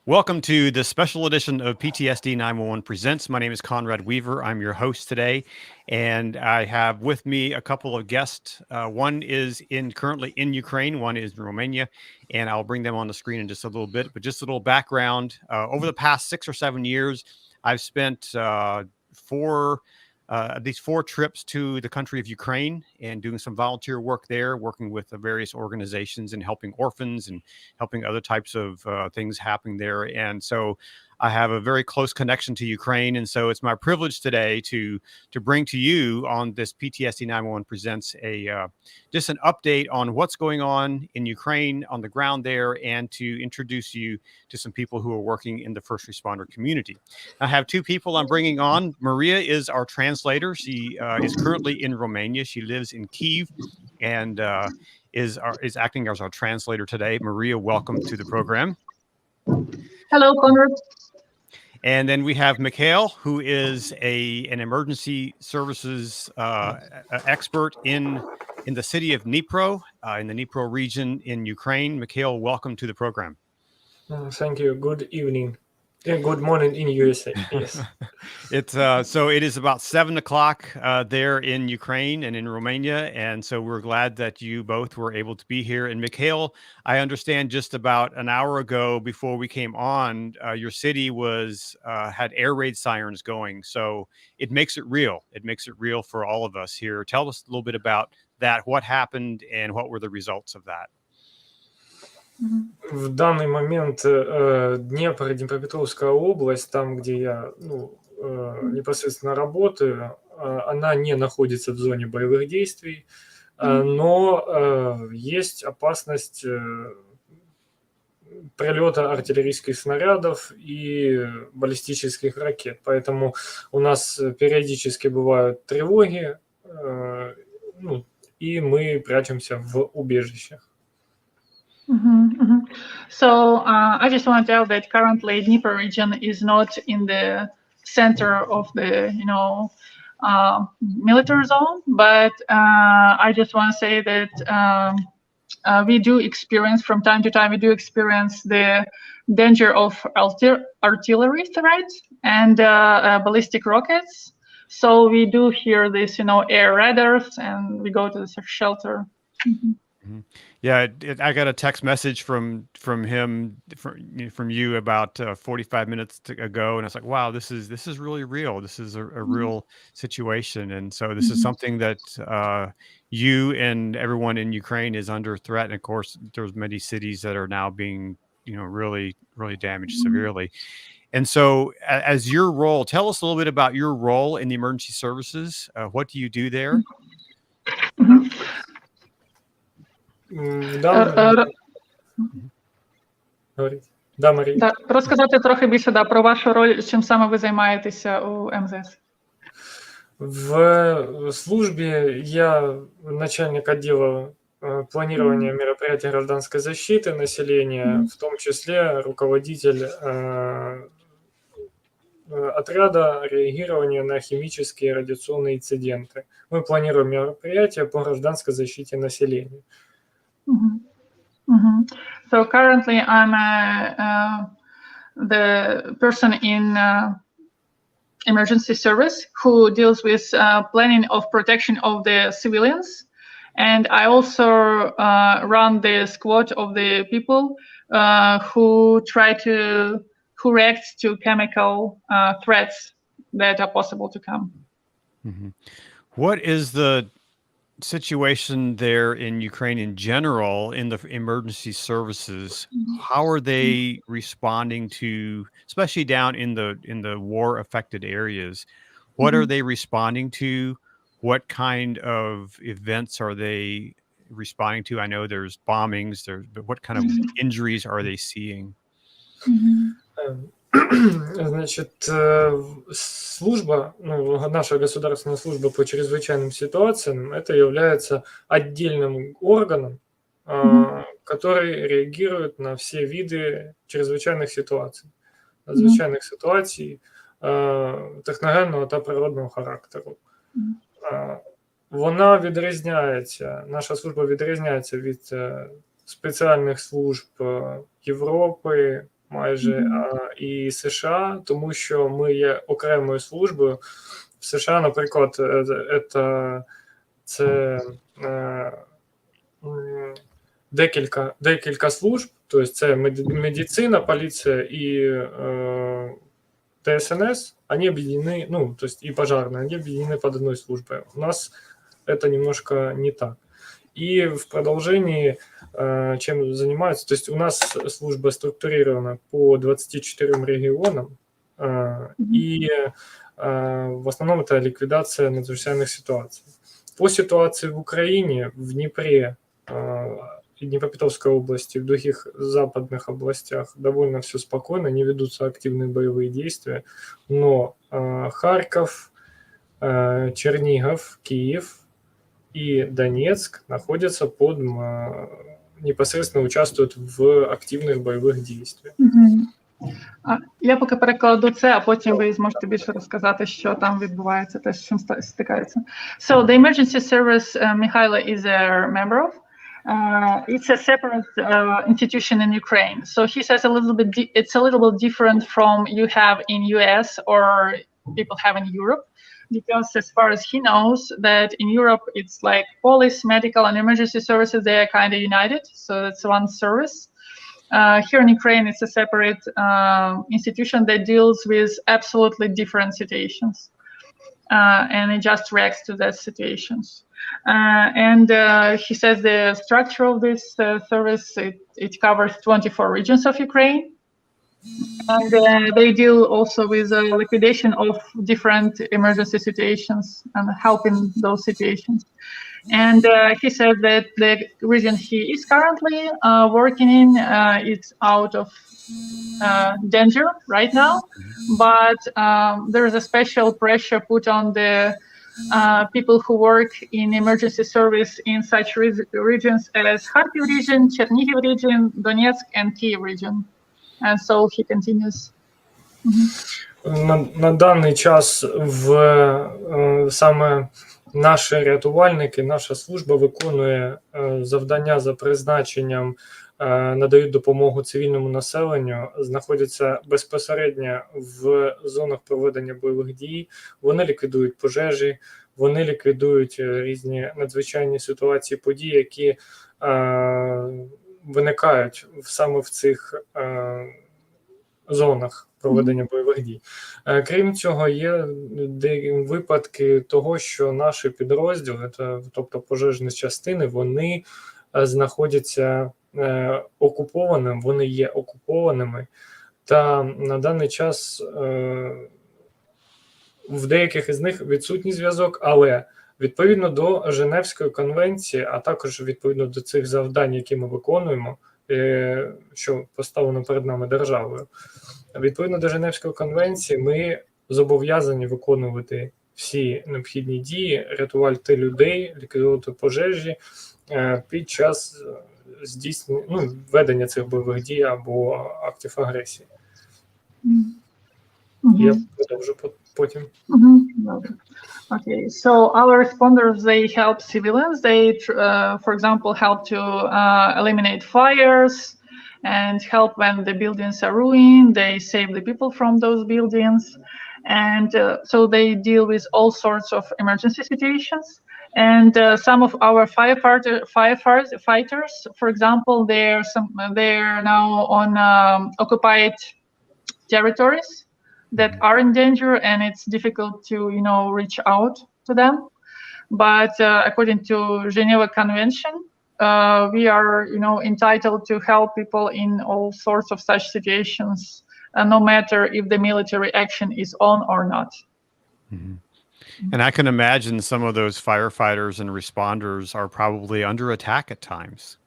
Welcome to the special edition of PTSD 911 Presents. My name is Conrad Weaver. I'm your host today, and I have with me a couple of guests. One is currently in Ukraine, one is in Romania, and I'll bring them on the screen in just a little bit. But just a little background. Over the past 6 or 7 years, I've spent these 4 trips to the country of Ukraine and doing some volunteer work there, working with the various organizations and helping orphans and helping other types of things happening there. And so I have a very close connection to Ukraine. And so it's my privilege today to bring to you on this PTSD 911 Presents just an update on what's going on in Ukraine on the ground there, and to introduce you to some people who are working in the first responder community. I have 2 people I'm bringing on. Maria is our translator. She is currently in Romania. She lives in Kyiv and is acting as our translator today. Maria, welcome to the program. Hello, Conrad. And then we have Mykhailo, who is an emergency services expert in the city of Dnipro, in the Dnipro region in Ukraine. Mykhailo, welcome to the program. Thank you. Good evening. Good morning in USA. Yes. It's so it is about 7 o'clock there in Ukraine and in Romania, and so we're glad that you both were able to be here. And Mykhailo, I understand just about an hour ago, before we came on, your city had air raid sirens going, so it makes it real. It makes it real for all of us here. Tell us a little bit about that. What happened, and what were the results of that? В данный момент Днепр, Днепропетровская область, там, где я непосредственно работаю, она не находится в зоне боевых действий, но есть опасность прилета артиллерийских снарядов и баллистических ракет. Поэтому у нас периодически бывают тревоги, и мы прячемся в убежищах. So I just want to tell that currently Dnipro region is not in the center of the military zone, but I just want to say that we do experience from time to time the danger of artillery threats and ballistic rockets. So we do hear this, air raiders, and we go to the shelter. Yeah, I got a text message from you about 45 minutes ago, and I was like, "Wow, this is really real. This is a real situation." And so this is something that you and everyone in Ukraine is under threat. And of course, there's many cities that are now being, really, really damaged severely. And so, as your role, tell us a little bit about your role in the emergency services. What do you do there? Розказати трохи більше про вашу роль, чим саме ви займаєтеся у МЗС. В службе я начальник отдела планирования мероприятий гражданской защиты населения, в том числе руководитель отряда реагирования на химические и радиационные инциденты. Мы планируем мероприятия по гражданской защите населения. So currently I'm the person in emergency service who deals with planning of protection of the civilians, and I also run the squad of the people who react to chemical threats that are possible to come. What is the situation there in Ukraine in general in the emergency services? How are they responding to, especially down in the war affected areas? What are they responding to? What kind of events are they responding to? I know there's bombings there, but what kind of injuries are they seeing? Значит, служба, наша государственная служба по чрезвычайным ситуациям, это является отдельным органом, который реагирует на все виды чрезвичайних ситуацій, надзвичайних ситуацій техногенного та природного характеру. Вона відрізняється, наша служба відрізняється від спеціальних служб Європи, майже, і США, тому що ми є окремою службою. В США, наприклад, це декілька служб, тобто це медицина, поліція і ТСНС, они объединены, ну, то есть и пожарные, они объединены под одной службой. У нас это немножко не так. И в продолжении, чем занимаются, то есть у нас служба структурирована по 24 регионам, и в основном это ликвидация надзвичайных ситуаций. По ситуации в Украине, в Днепре, и Днепропетровской области, в других западных областях довольно все спокойно, не ведутся активные боевые действия, но Харьков, Чернигов, Киев и Донецк находятся непосредственно участвуют в активных боевых действиях. Я поки перекладу це, а потім ви зможете більше розказати, що там відбувається, те, з чим стикається. So the emergency service Mykhailo is a member of. It's a separate institution in Ukraine. So he says it's a little bit different from you have in US or people have in Europe, because as far as he knows that in Europe it's like police, medical and emergency services, they are kind of united. So it's one service. Here in Ukraine, it's a separate institution that deals with absolutely different situations. And it just reacts to those situations. And he says the structure of this service, it covers 24 regions of Ukraine. And they deal also with liquidation of different emergency situations and helping those situations. And he said that the region he is currently working in, it's out of danger right now, but there is a special pressure put on the people who work in emergency service in such regions as Kharkiv region, Chernihiv region, Donetsk and Kyiv region. And so he continues. На даний час саме наші рятувальники, наша служба виконує завдання за призначенням, надають допомогу цивільному населенню, знаходяться безпосередньо в зонах проведення бойових дій, вони ліквідують пожежі, вони ліквідують різні надзвичайні ситуації, події, які виникають саме в цих зонах проведення бойових дій. Крім цього, є випадки того, що наші підрозділи, тобто пожежні частини, вони знаходяться окупованими, вони є окупованими, та на даний час в деяких із них відсутній зв'язок, але відповідно до Женевської конвенції, а також відповідно до цих завдань, які ми виконуємо, що поставлено перед нами державою, відповідно до Женевської конвенції ми зобов'язані виконувати всі необхідні дії, рятувати людей, ліквідувати пожежі під час ведення цих бойових дій або актів агресії. Я продовжу потім. Okay, so our responders, they help civilians. They, for example, help to eliminate fires and help when the buildings are ruined. They save the people from those buildings. And so they deal with all sorts of emergency situations. And some of our firefighters, for example, they're now on occupied territories that are in danger, and it's difficult to reach out to them. But according to Geneva Convention, we are entitled to help people in all sorts of such situations, no matter if the military action is on or not. Mm-hmm. And I can imagine some of those firefighters and responders are probably under attack at times.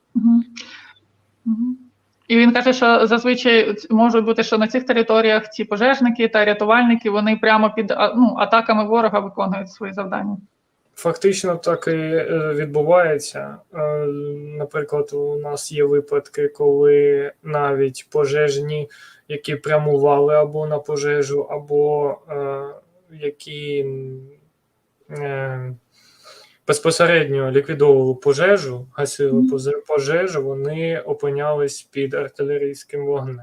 І він каже, що зазвичай може бути, що на цих територіях ці пожежники та рятувальники, вони прямо під атаками ворога виконують свої завдання. Фактично так і відбувається. Наприклад, у нас є випадки, коли навіть пожежні, які прямували або на пожежу, або які безпосередньо ліквідовували пожежу, гасили пожежу, вони опинялись під артилерійським вогнем.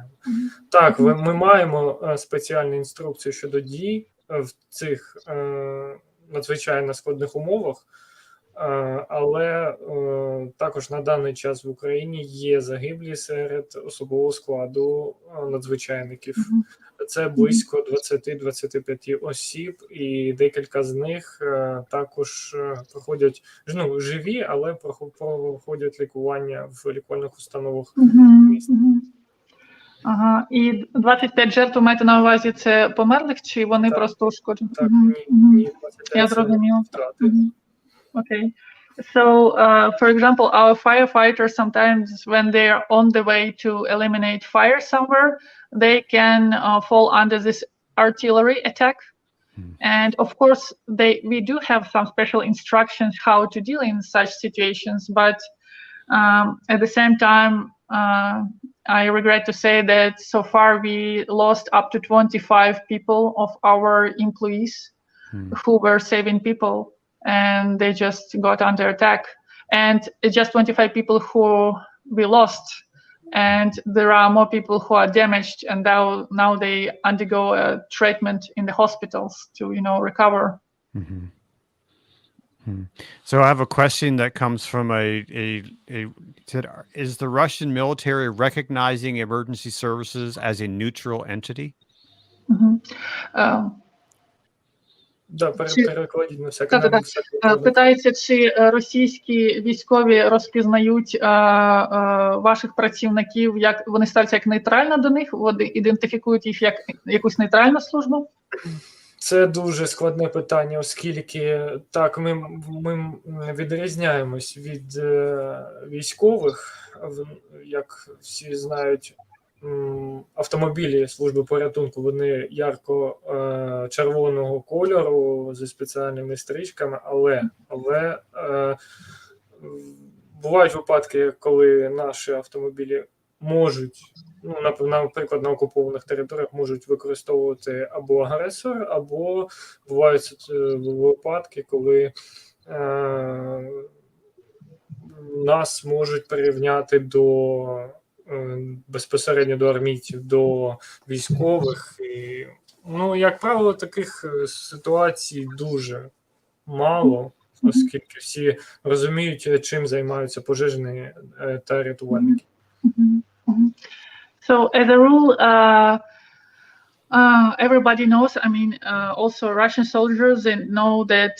Так, ми маємо спеціальні інструкції щодо дій в цих надзвичайно складних умовах, але також на даний час в Україні є загиблі серед особового складу надзвичайників. Це близько 20-25 осіб, і декілька з них також проходять, живі, але проходять лікування в лікувальних установах міста. Ага, і 25 жертв маєте на увазі, це померлих, чи вони просто ушкоджені? Так, ні, 25 я зрозуміла. втрати. Okay. So, for example, our firefighters sometimes, when they are on the way to eliminate fire somewhere, they can fall under this artillery attack. And of course, we do have some special instructions how to deal in such situations. But at the same time, I regret to say that so far we lost up to 25 people of our employees who were saving people. And they just got under attack. And it's just 25 people who we lost. And there are more people who are damaged, and now they undergo a treatment in the hospitals to, recover. So I have a question that comes from is the Russian military recognizing emergency services as a neutral entity? Перекладіть на всякий. Питається, чи російські військові розпізнають ваших працівників, як вони ставляться як нейтрально до них, вони ідентифікують їх як якусь нейтральну службу? Це дуже складне питання, оскільки так, ми відрізняємось від військових, як всі знають. Автомобілі служби порятунку, вони ярко-червоного кольору зі спеціальними стрічками, але бувають випадки, коли наші автомобілі можуть, наприклад, на окупованих територіях можуть використовувати або агресор, або бувають випадки, коли нас можуть прирівняти безпосередньо до армійців, до військових. І, як правило, таких ситуацій дуже мало, оскільки всі розуміють, чим займаються пожежні та рятувальники. So, as a rule, everybody knows, also Russian soldiers, they know that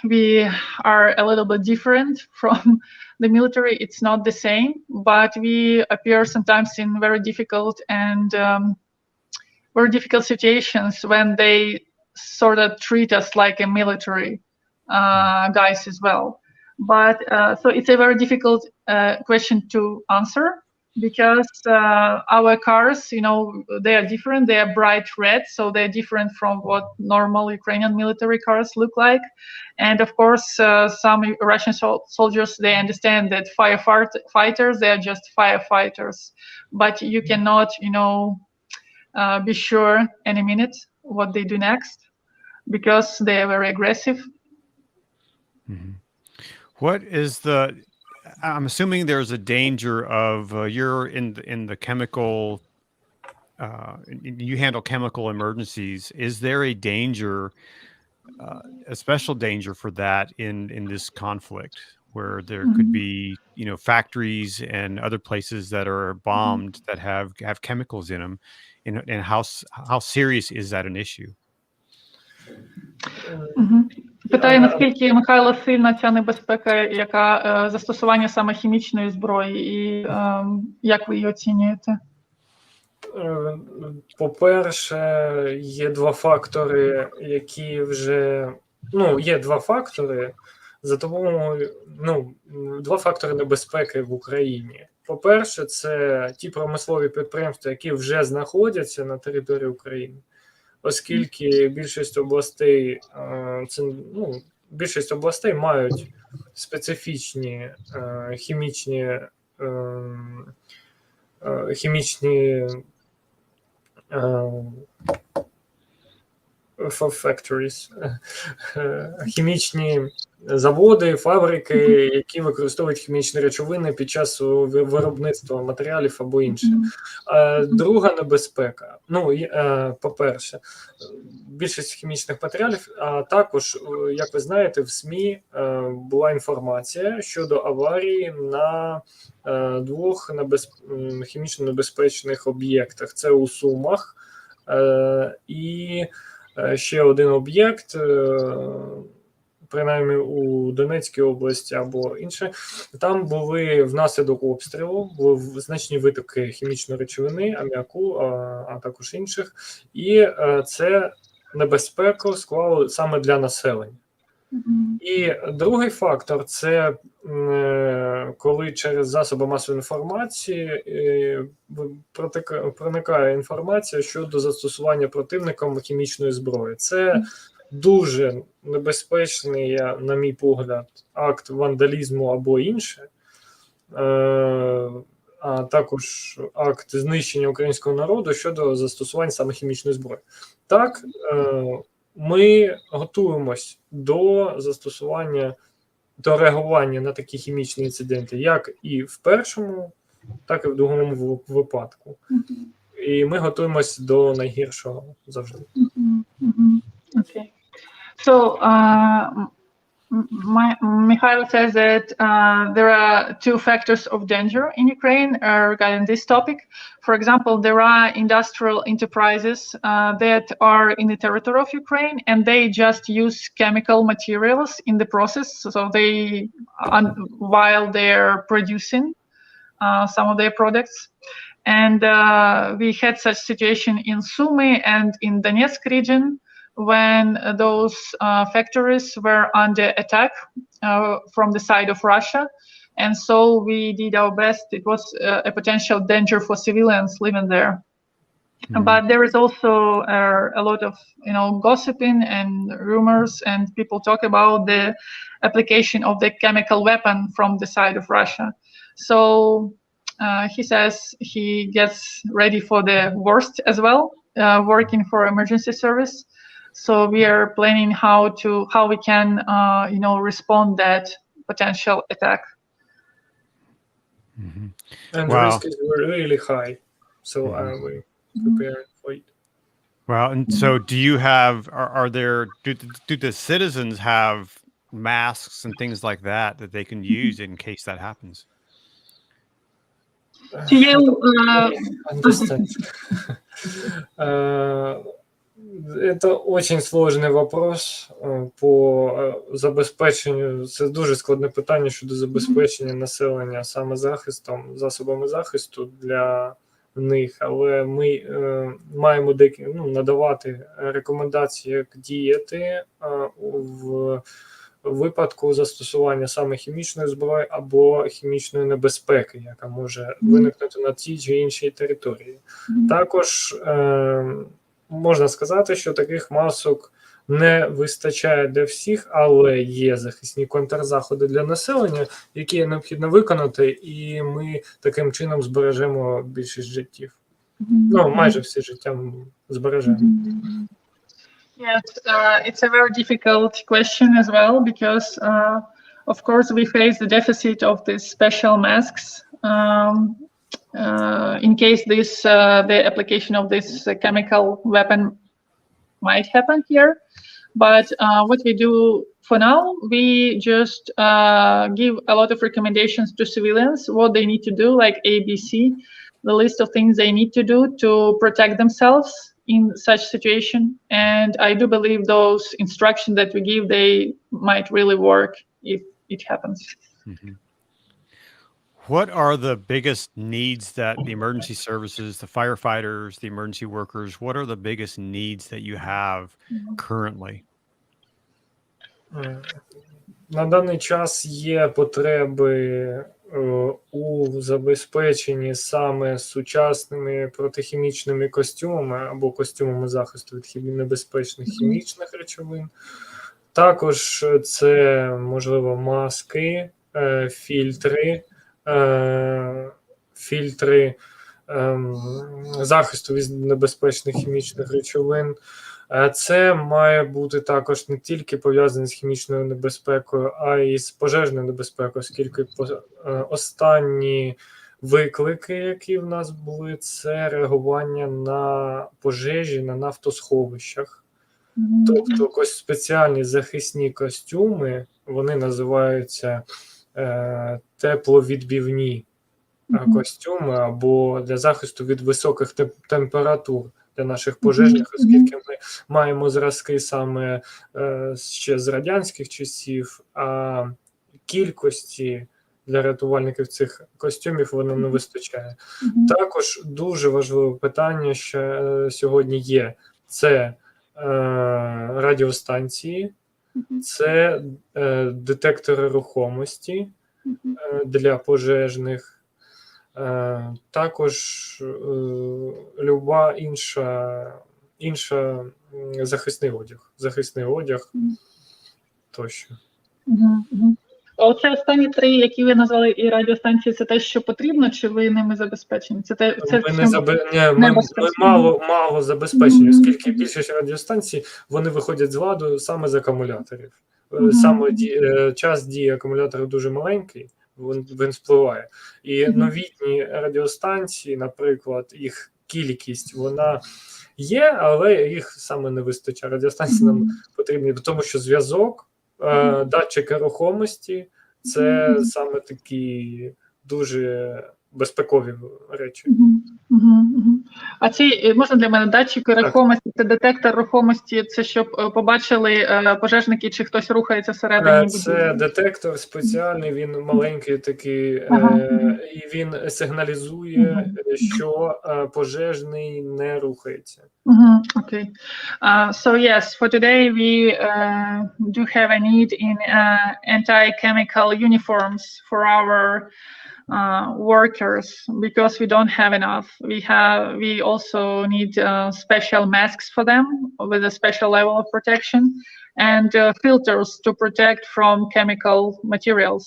we are a little bit different from the military. It's not the same, but we appear sometimes in very difficult situations when they sort of treat us like a military guys as well. But so it's a very difficult question to answer, because our cars, they are different. They are bright red, so they're different from what normal Ukrainian military cars look like. And of course, some Russian soldiers, they understand that firefighters, they are just firefighters. But you cannot, be sure any minute what they do next, because they are very aggressive. What is I'm assuming there's a danger of you're in the chemical, you handle chemical emergencies. Is there a danger, a special danger for that in this conflict, where there could be, factories and other places that are bombed that have chemicals in them, and how serious is that an issue? Питає, наскільки, Михайло, сильна ця небезпека, яка застосування саме хімічної зброї, і як ви її оцінюєте? По-перше, є два фактори, за допомогою, два фактори небезпеки в Україні. По-перше, це ті промислові підприємства, які вже знаходяться на території України, оскільки більшість областей мають специфічні хімічні factories, хімічні заводи, фабрики, які використовують хімічні речовини під час виробництва матеріалів або інше. Друга небезпека, по-перше, більшість хімічних матеріалів, а також, як ви знаєте, в СМІ була інформація щодо аварії на двох хімічно небезпечних об'єктах. Це у Сумах і ще один об'єкт, принаймні у Донецькій області або інше, там були внаслідок обстрілу, були значні витоки хімічної речовини, аміаку, а також інших, і це небезпеку склало саме для населення. І другий фактор – це коли через засоби масової інформації проникає інформація щодо застосування противником хімічної зброї. Це дуже небезпечний, на мій погляд, акт вандалізму або інше, а також акт знищення українського народу щодо застосування саме хімічної зброї. Так, ми готуємось до застосування, до реагування на такі хімічні інциденти, як і в першому, так і в другому випадку. І ми готуємось до найгіршого завжди. Okay. So, Mykhailo says that there are two factors of danger in Ukraine regarding this topic. For example, there are industrial enterprises that are in the territory of Ukraine, and they just use chemical materials in the process. So they, while they're producing some of their products. And we had such situation in Sumy and in Donetsk region, when those factories were under attack from the side of Russia. And so we did our best. It was a potential danger for civilians living there. But there is also a lot of gossiping and rumors, and people talk about the application of the chemical weapon from the side of Russia. So he says he gets ready for the worst as well, working for emergency service. So we are planning how we can respond that potential attack. And the risk is really high, so we prepare for it. Well, and so do you have? Do the citizens have masks and things like that they can use in case that happens? Understand. Это очень сложний вопрос по забезпеченню. Це дуже складне питання щодо забезпечення населення саме засобами захисту для них. Але ми маємо надавати рекомендації, як діяти в випадку застосування саме хімічної зброї або хімічної небезпеки, яка може виникнути на тій чи іншій території. Також можна сказати, що таких масок не вистачає для всіх, але є захисні контрзаходи для населення, які необхідно виконати, і ми таким чином збережемо більшість життів. Майже всі життя збережемо. Yes, it's a very difficult question as well, because of course we face the deficit of these special masks. In case the application of this chemical weapon might happen here. But what we do for now, we just give a lot of recommendations to civilians, what they need to do, like ABC, the list of things they need to do to protect themselves in such situation. And I do believe those instructions that we give, they might really work if it happens. What are the biggest needs that the emergency services, the firefighters, the emergency workers, what are the biggest needs that you have currently? На даний час є потреби у забезпеченні саме сучасними протихімічними костюмами або костюмами захисту від небезпечних хімічних речовин. Також це, можливо, маски, фільтри захисту від небезпечних хімічних речовин, Це має бути також не тільки пов'язане з хімічною небезпекою, а й з пожежною небезпекою, оскільки останні виклики, які в нас були, це реагування на пожежі на нафтосховищах. Тобто ось спеціальні захисні костюми, вони називаються тепловідбивні костюми або для захисту від високих температур для наших пожежних, оскільки ми маємо зразки саме ще з радянських часів, а кількості для рятувальників цих костюмів воно не вистачає. Також дуже важливе питання, що сьогодні є, це радіостанції, це детектори рухомості для пожежних, також люба інша захисний одяг тощо. Оце останні 3, які ви назвали, і радіостанції, це те, що потрібно, чи ви ними забезпечені? Ми мало забезпечені, оскільки більшість радіостанцій, вони виходять з ладу саме з акумуляторів. Саме час дії акумуляторів дуже маленький, він спливає. І новітні радіостанції, наприклад, їх кількість, вона є, але їх саме не вистачає. Радіостанції нам потрібні, тому що зв'язок, датчики рухомості – це саме такі дуже безпекові речі. А ці, можна для мене, датчики рухомості, це детектор рухомості, це щоб побачили пожежники, чи хтось рухається всередині будівлі? Це детектор спеціальний, він маленький такий, і він сигналізує, що пожежний не рухається. Okay. So yes, for today we do have a need in anti-chemical uniforms for our workers, because we don't have enough. We also need special masks for them with a special level of protection, and filters to protect from chemical materials,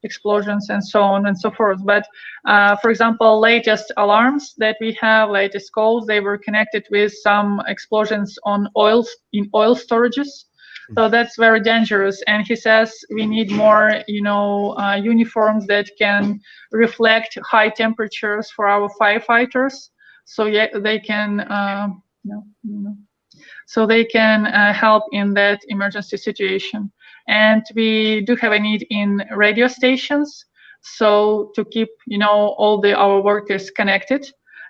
explosions, and so on and so forth. But for example, latest alarms that we have, latest calls, they were connected with some explosions on oil storages. So that's very dangerous. And he says we need more, uniforms that can reflect high temperatures for our firefighters, so they can, help in that emergency situation. And we do have a need in radio stations, so to keep, all our workers connected,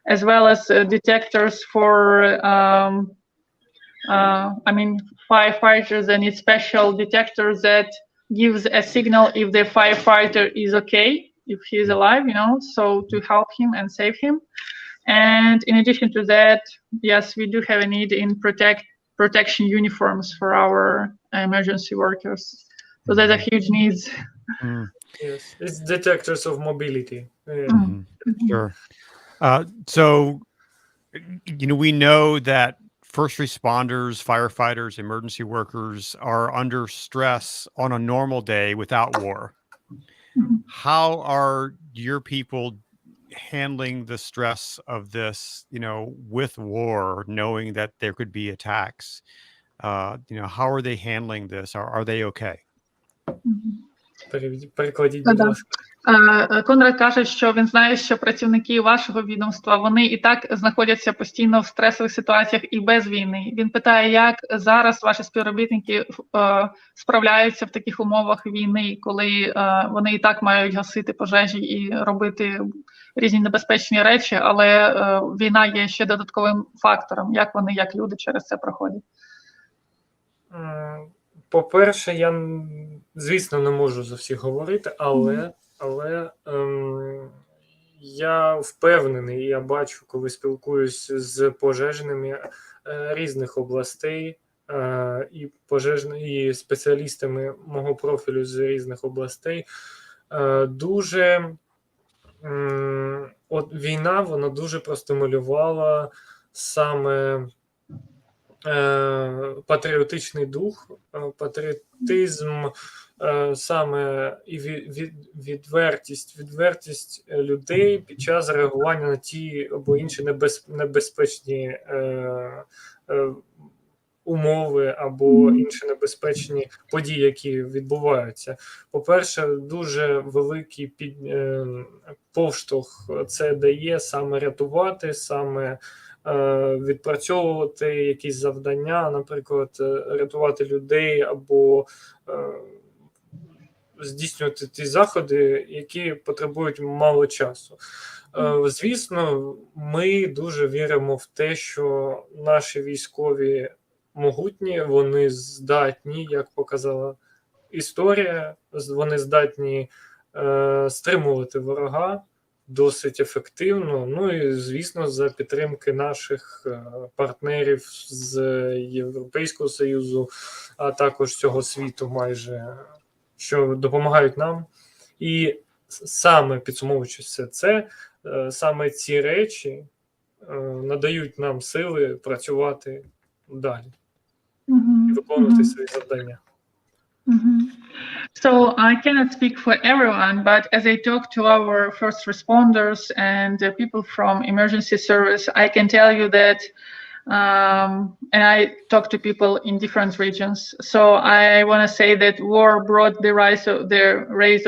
as well as detectors for, firefighters. They need special detectors that gives a signal if the firefighter is okay, if he is alive, so to help him and save him. And in addition to that, yes, we do have a need in protection uniforms for our emergency workers. So there's a huge needs. Yes, it's detectors of mobility. Sure. So, we know that first responders, firefighters, emergency workers are under stress on a normal day without war. How are your people handling the stress of this, with war, knowing that there could be attacks? How are they handling this? Are they okay? Перекладіть, будь ласка. Конрад каже, що він знає, що працівники вашого відомства, вони і так знаходяться постійно в стресових ситуаціях і без війни. Він питає, як зараз ваші співробітники справляються в таких умовах війни, коли вони і так мають гасити пожежі і робити різні небезпечні речі, але війна є ще додатковим фактором. Як вони, як люди, через це проходять? По-перше, я, звісно, не можу за всіх говорити, але я впевнений, я бачу, коли спілкуюсь з пожежними різних областей і спеціалістами мого профілю з різних областей, війна, вона дуже простимулювала саме патріотичний дух, патріотизм, саме і відвертість людей під час реагування на ті або інші небезпечні умови або інші небезпечні події, які відбуваються. По-перше, дуже великий поштовх це дає саме рятувати, саме відпрацьовувати якісь завдання, наприклад, рятувати людей або здійснювати ті заходи, які потребують мало часу. Звісно, ми дуже віримо в те, що наші військові могутні, вони здатні, як показала історія, вони здатні стримувати ворога досить ефективно. Ну і, звісно, за підтримки наших партнерів з Європейського Союзу, а також всього світу майже, що допомагають нам. І саме підсумовуючи все це, саме ці речі надають нам сили працювати далі і виконувати свої завдання. So I cannot speak for everyone, but as I talk to our first responders and people from emergency service, I can tell you that, and I talk to people in different regions. So I want to say that war brought the rise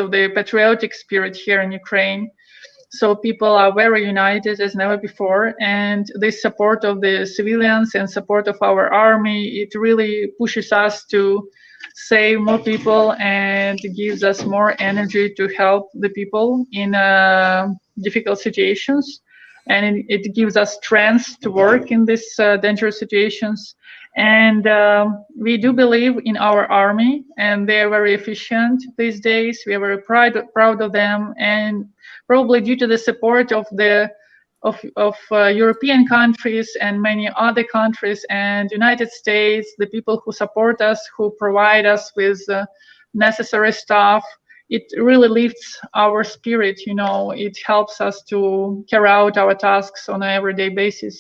of the patriotic spirit here in Ukraine. So people are very united as never before, and this support of the civilians and support of our army, it really pushes us to save more people and gives us more energy to help the people in difficult situations. And it gives us strength to work in these dangerous situations. And we do believe in our army, and they are very efficient these days. We are very proud of them, and probably due to the support of European countries and many other countries and United States, the people who support us, who provide us with necessary stuff, it really lifts our spirit, you know, it helps us to carry out our tasks on an everyday basis.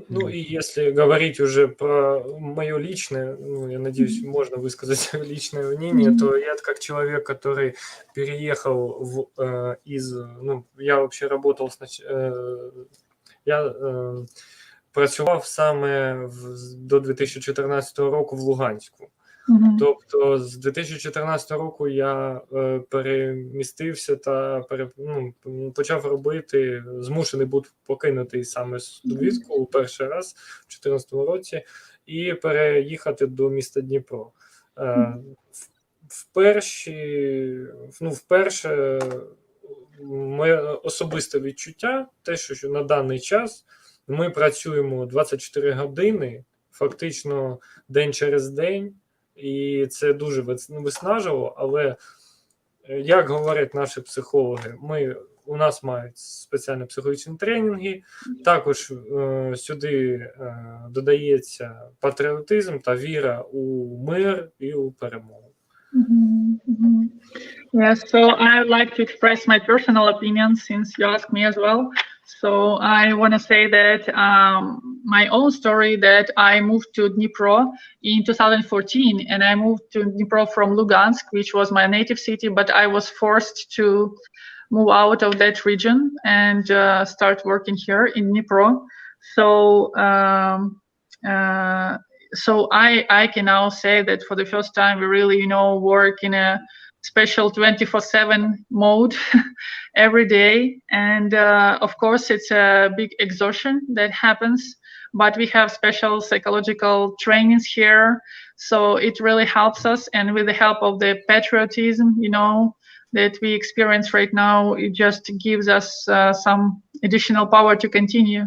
Ну и если говорить уже про мое личное, ну, я надеюсь, можно высказать личное мнение, то я как человек, который переехал ну, я вообще работал, я працював саме до 2014 року в Луганську. Тобто з 2014 року я перемістився та почав робити, змушений був покинути саме Судовицьку перший раз в 2014 році і переїхати до міста Дніпро. Вперше моє особисте відчуття, те, що на даний час ми працюємо 24 години, фактично день через день, і це дуже виснажливо, але, як говорять наші психологи, у нас мають спеціальні психологічні тренінги, також сюди додається патріотизм та віра у мир і у перемогу. Yeah, so I would like to express my personal opinion since you asked me as well. So I want to say that my own story, that I moved to Dnipro in 2014, and I moved to Dnipro from Lugansk, which was my native city, but I was forced to move out of that region and start working here in Dnipro. So I can now say that for the first time we really, you know, work in a special 24/7 mode every day, and of course it's a big exhaustion that happens, but we have special psychological trainings here, so it really helps us. And with the help of the patriotism, you know, that we experience right now, it just gives us some additional power to continue.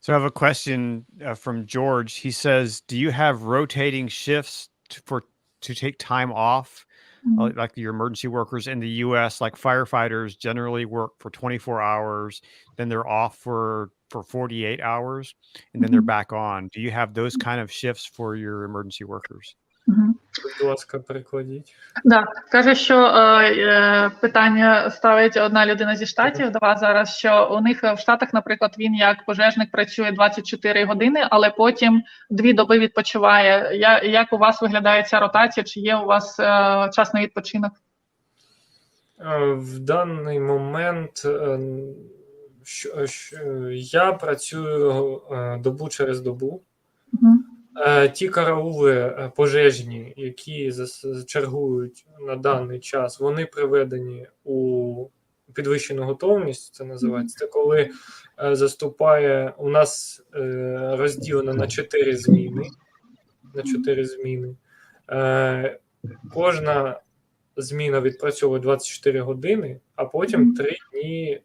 So I have a question from George. He says, do you have rotating shifts to take time off, like your emergency workers in the U.S., like firefighters generally work for 24 hours, then they're off for 48 hours, and then they're back on. Do you have those kind of shifts for your emergency workers? Будь ласка, перекладіть. Да, каже, що питання ставить одна людина зі Штатів до вас зараз, що у них в Штатах, наприклад, він як пожежник працює 24 години, але потім 2 доби відпочиває. Як у вас виглядає ця ротація? Чи є у вас час на відпочинок? В даний момент Я працюю добу через добу. Мгм. Ті караули пожежні, які чергують на даний час, вони приведені у підвищену готовність, це називається. Це коли заступає, у нас розділено на 4 зміни. Кожна зміна відпрацьовує 24 години, а потім 3 дні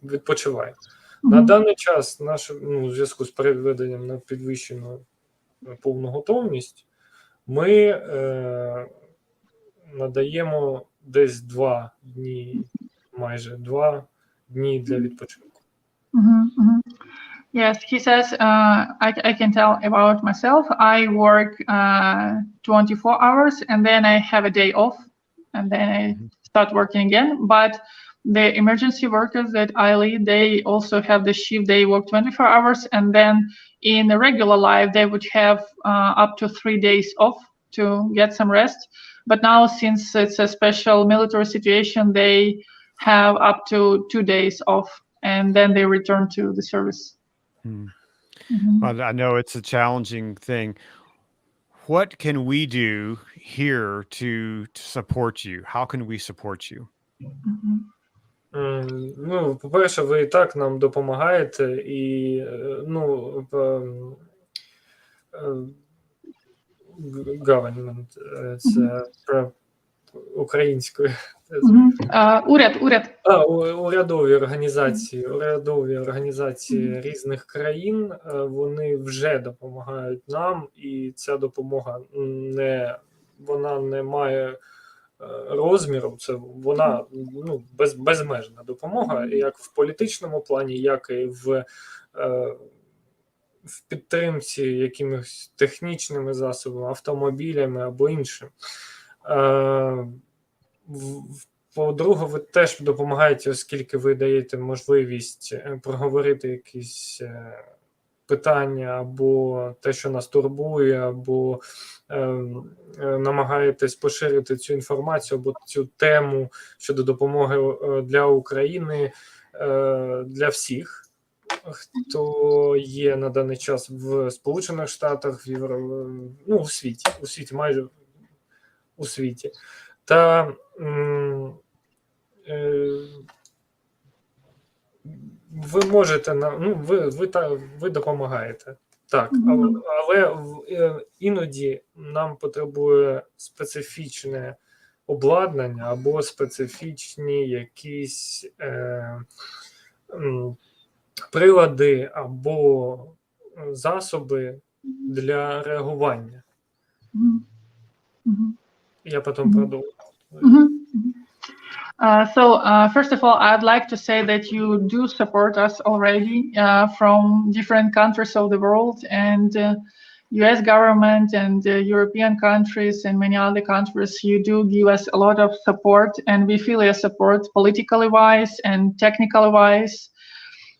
відпочиває. На даний час у зв'язку з переведенням на підвищену повну готовність ми надаємо десь 2 дні, майже 2 дні для відпочинку. Yes, he says, I can tell about myself. I work 24 hours and then I have a day off and then I start working again. But the emergency workers that I lead, they also have the shift. They work 24 hours and then in the regular life, they would have up to 3 days off to get some rest. But now, since it's a special military situation, they have up to 2 days off and then they return to the service. Well, I know it's a challenging thing. What can we do here to support you? How can we support you? По-перше, ви і так нам допомагаєте, і government, це про українською. Уряд. Урядові організації різних країн, вони вже допомагають нам, і ця допомога вона не має розміру, це вона безмежна допомога, як в політичному плані, як і в підтримці якимись технічними засобами, автомобілями або іншим. По-друге, ви теж допомагаєте, оскільки ви даєте можливість проговорити якісь питання або те, що нас турбує, або намагаєтесь поширити цю інформацію або цю тему щодо допомоги для України, для всіх, хто є на даний час в Сполучених Штатах, у світі, майже у світі. Та ви можете, ви допомагаєте, так, але іноді нам потребує специфічне обладнання або специфічні якісь прилади або засоби для реагування. Я потім продовжу. First of all, I'd like to say that you do support us already from different countries of the world, and US government and European countries and many other countries. You do give us a lot of support, and we feel your support politically wise and technically wise.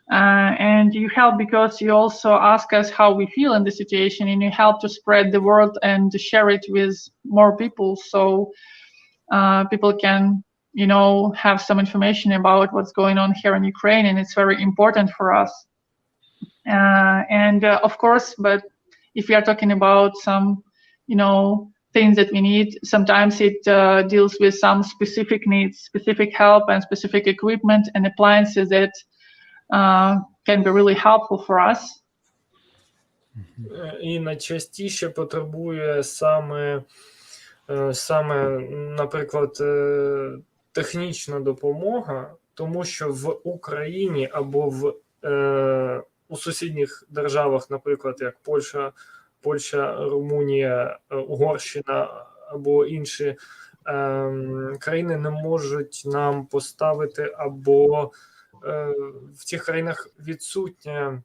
And you help because you also ask us how we feel in the situation, and you help to spread the word and to share it with more people, so people can, have some information about what's going on here in Ukraine, and it's very important for us. Of course, but if we are talking about some, things that we need, sometimes it deals with some specific needs, specific help, and specific equipment and appliances that can be really helpful for us. І найчастіше потребує саме, наприклад, технічна допомога, тому що в Україні або у сусідніх державах, наприклад, як Польща, Румунія, Угорщина або інші країни не можуть нам поставити, або в цих країнах відсутня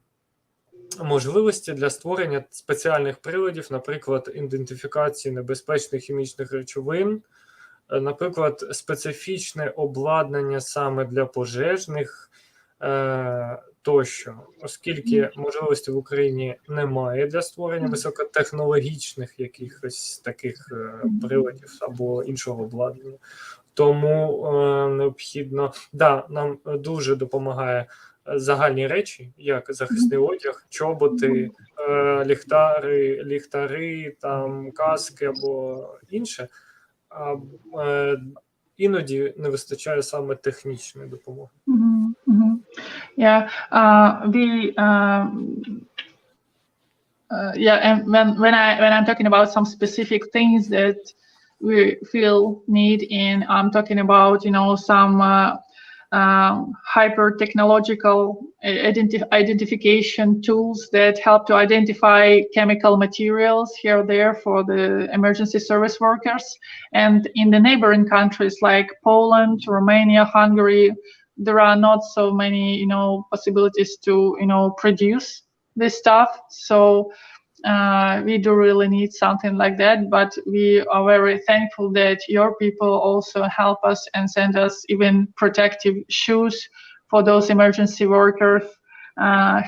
можливості для створення спеціальних приладів, наприклад, ідентифікації небезпечних хімічних речовин, наприклад, специфічне обладнання саме для пожежних тощо, оскільки можливості в Україні немає для створення високотехнологічних якихось таких приладів або іншого обладнання. Тому необхідно, нам дуже допомагає загальні речі, як захисний одяг, чоботи, ліхтари, там каски або інше. Іноді не вистачає саме технічної допомоги. Yeah, and when I'm talking about some specific things that we feel need in, I'm talking about some hyper technological identification tools that help to identify chemical materials here or there for the emergency service workers. And in the neighboring countries like Poland, Romania, Hungary, there are not so many possibilities to produce this stuff. So we do really need something like that, but we are very thankful that your people also help us and send us even protective shoes for those emergency workers,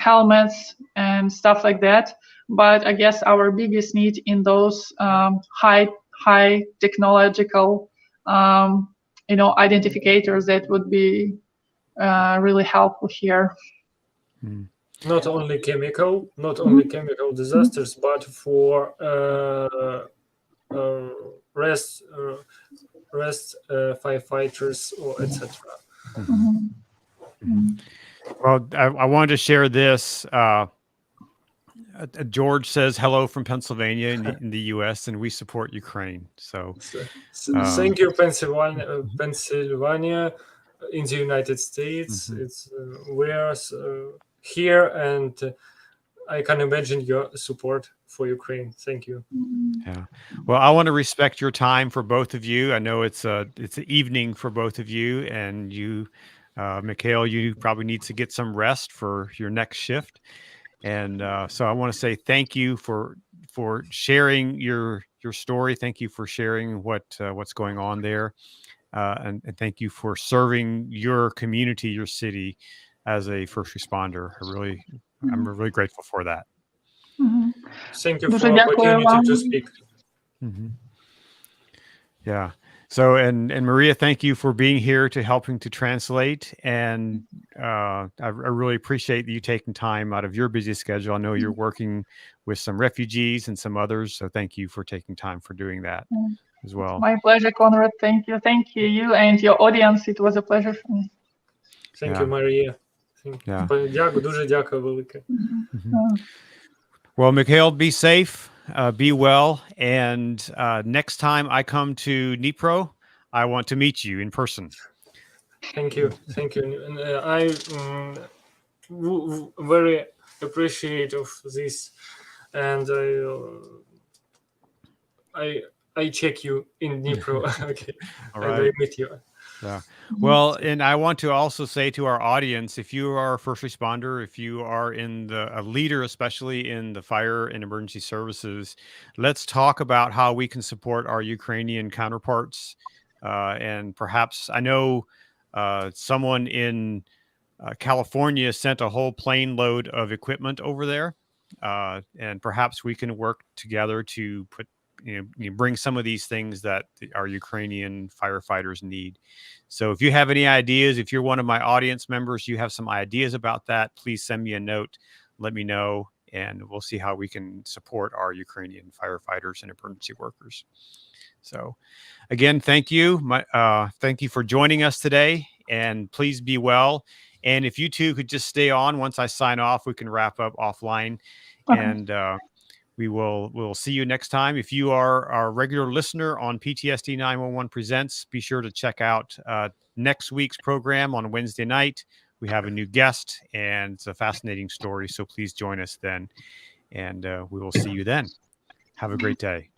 helmets and stuff like that. But I guess our biggest need in those high technological identifiers that would be really helpful here. Not only chemical disasters, but for rest firefighters or etc. Well, I wanted to share this. George says hello from Pennsylvania in the U.S. and we support Ukraine. So thank you, Pennsylvania in the United States. It's we're here, and I can imagine your support for Ukraine. Thank you. Yeah. Well, I want to respect your time for both of you. I know it's an evening for both of you, and you, Mykhailo, you probably need to get some rest for your next shift. And so I want to say thank you for sharing your story. Thank you for sharing what's going on there, and thank you for serving your community, your city, as a first responder. I'm really grateful for that. Thank you for the opportunity to speak. Yeah. So, and Maria, thank you for being here to helping to translate. And I really appreciate you taking time out of your busy schedule. I know you're working with some refugees and some others. So thank you for taking time for doing that as well. My pleasure, Conrad. Thank you. Thank you, you and your audience. It was a pleasure for me. Thank you, Maria. Дуже дякую велике. Well, Mykhailo, be safe, be well. And next time I come to Dnipro, I want to meet you in person. Thank you. And I very appreciate of this, and I check you in Dnipro. Okay. All right. And I meet you. Yeah. Well, and I want to also say to our audience, if you are a first responder, if you are a leader, especially in the fire and emergency services, let's talk about how we can support our Ukrainian counterparts. And perhaps I know someone in California sent a whole plane load of equipment over there. And perhaps we can work together to bring some of these things that our Ukrainian firefighters need. So if you have any ideas, if you're one of my audience members, you have some ideas about that, please send me a note, let me know, and we'll see how we can support our Ukrainian firefighters and emergency workers. So again, thank you. Thank you for joining us today, and please be well. And if you two could just stay on, once I sign off, we can wrap up offline. Okay. And we'll see you next time. If you are our regular listener on PTSD911 Presents, be sure to check out next week's program on Wednesday night. We have a new guest, and it's a fascinating story. So please join us then, and we will see you then. Have a great day.